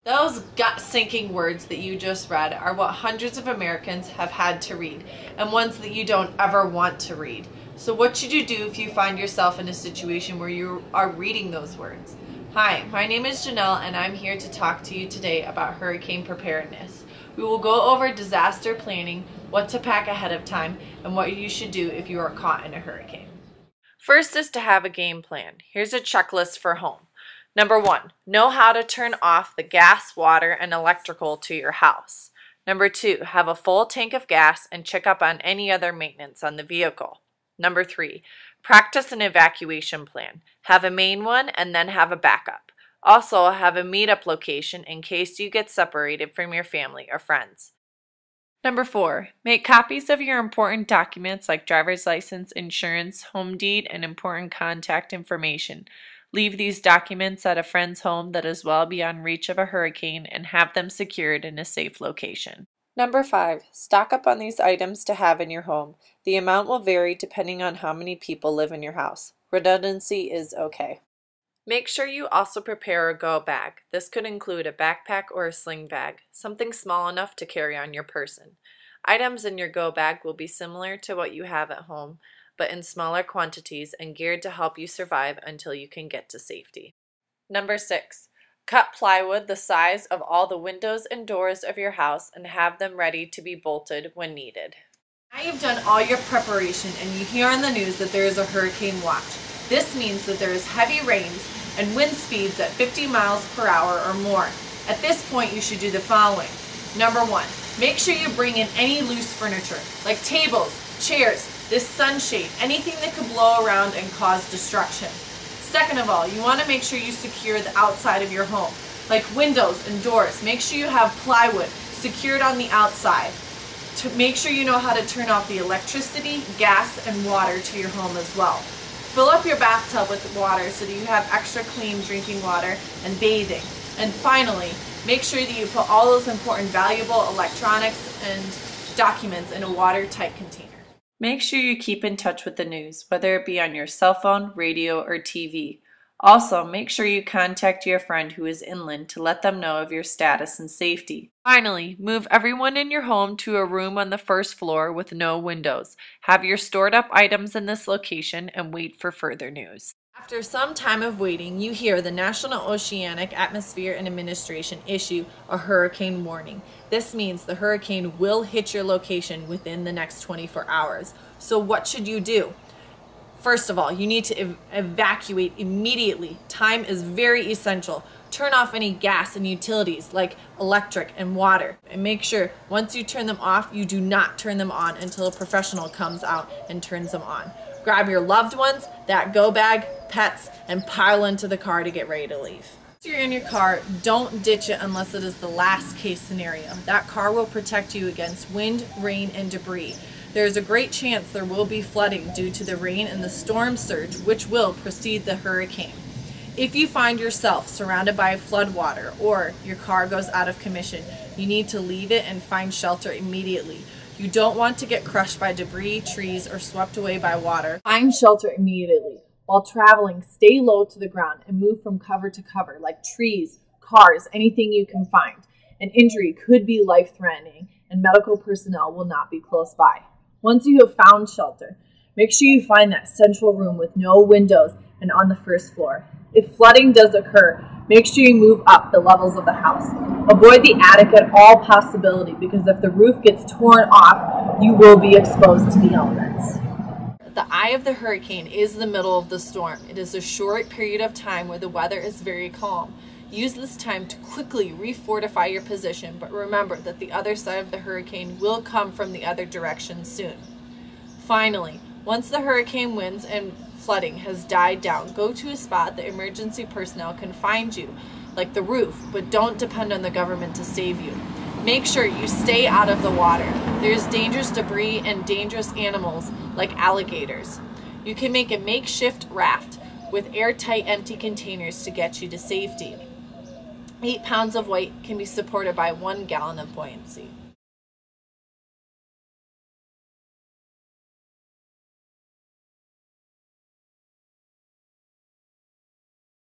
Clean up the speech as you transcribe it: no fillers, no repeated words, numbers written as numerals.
Those gut-sinking words that you just read are what hundreds of Americans have had to read, and ones that you don't ever want to read. So what should you do if you find yourself in a situation where you are reading those words? Hi, my name is Janelle, and I'm here to talk to you today about hurricane preparedness. We will go over disaster planning, what to pack ahead of time, and what you should do if you are caught in a hurricane. First is to have a game plan. Here's a checklist for home. Number 1, know how to turn off the gas, water, and electrical to your house. Number 2, have a full tank of gas and check up on any other maintenance on the vehicle. Number 3, practice an evacuation plan. Have a main one and then have a backup. Also, have a meetup location in case you get separated from your family or friends. Number 4, make copies of your important documents like driver's license, insurance, home deed, and important contact information. Leave these documents at a friend's home that is well beyond reach of a hurricane and have them secured in a safe location. Number 5, stock up on these items to have in your home. The amount will vary depending on how many people live in your house. Redundancy is okay. Make sure you also prepare a go bag. This could include a backpack or a sling bag, something small enough to carry on your person. Items in your go bag will be similar to what you have at home, but in smaller quantities and geared to help you survive until you can get to safety. Number 6, cut plywood the size of all the windows and doors of your house and have them ready to be bolted when needed. Now you've done all your preparation and you hear on the news that there is a hurricane watch. This means that there is heavy rains and wind speeds at 50 miles per hour or more. At this point, you should do the following. Number 1, make sure you bring in any loose furniture, like tables, chairs, this sunshade, anything that could blow around and cause destruction. Second of all, you want to make sure you secure the outside of your home, like windows and doors. Make sure you have plywood secured on the outside. To make sure you know how to turn off the electricity, gas, and water to your home as well. Fill up your bathtub with water so that you have extra clean drinking water and bathing. And finally, make sure that you put all those important valuable electronics and documents in a watertight container. Make sure you keep in touch with the news, whether it be on your cell phone, radio, or TV. Also, make sure you contact your friend who is inland to let them know of your status and safety. Finally, move everyone in your home to a room on the first floor with no windows. Have your stored up items in this location and wait for further news. After some time of waiting, you hear the National Oceanic Atmosphere and Administration issue a hurricane warning. This means the hurricane will hit your location within the next 24 hours. So what should you do? First of all, you need to evacuate immediately. Time is very essential. Turn off any gas and utilities like electric and water. And make sure once you turn them off, you do not turn them on until a professional comes out and turns them on. Grab your loved ones, that go bag, pets, and pile into the car to get ready to leave. Once you're in your car, don't ditch it unless it is the last case scenario. That car will protect you against wind, rain, and debris. There is a great chance there will be flooding due to the rain and the storm surge, which will precede the hurricane. If you find yourself surrounded by flood water or your car goes out of commission, you need to leave it and find shelter immediately. You don't want to get crushed by debris, trees, or swept away by water. Find shelter immediately. While traveling, stay low to the ground and move from cover to cover, like trees, cars, anything you can find. An injury could be life-threatening, and medical personnel will not be close by. Once you have found shelter, make sure you find that central room with no windows and on the first floor. If flooding does occur, make sure you move up the levels of the house. Avoid the attic at all possibility because if the roof gets torn off, you will be exposed to the elements. The eye of the hurricane is the middle of the storm. It is a short period of time where the weather is very calm. Use this time to quickly refortify your position, but remember that the other side of the hurricane will come from the other direction soon. Finally, once the hurricane winds and flooding has died down, go to a spot that emergency personnel can find you, like the roof, but don't depend on the government to save you. Make sure you stay out of the water. There's dangerous debris and dangerous animals like alligators. You can make a makeshift raft with airtight empty containers to get you to safety. 8 pounds of weight can be supported by 1 gallon of buoyancy.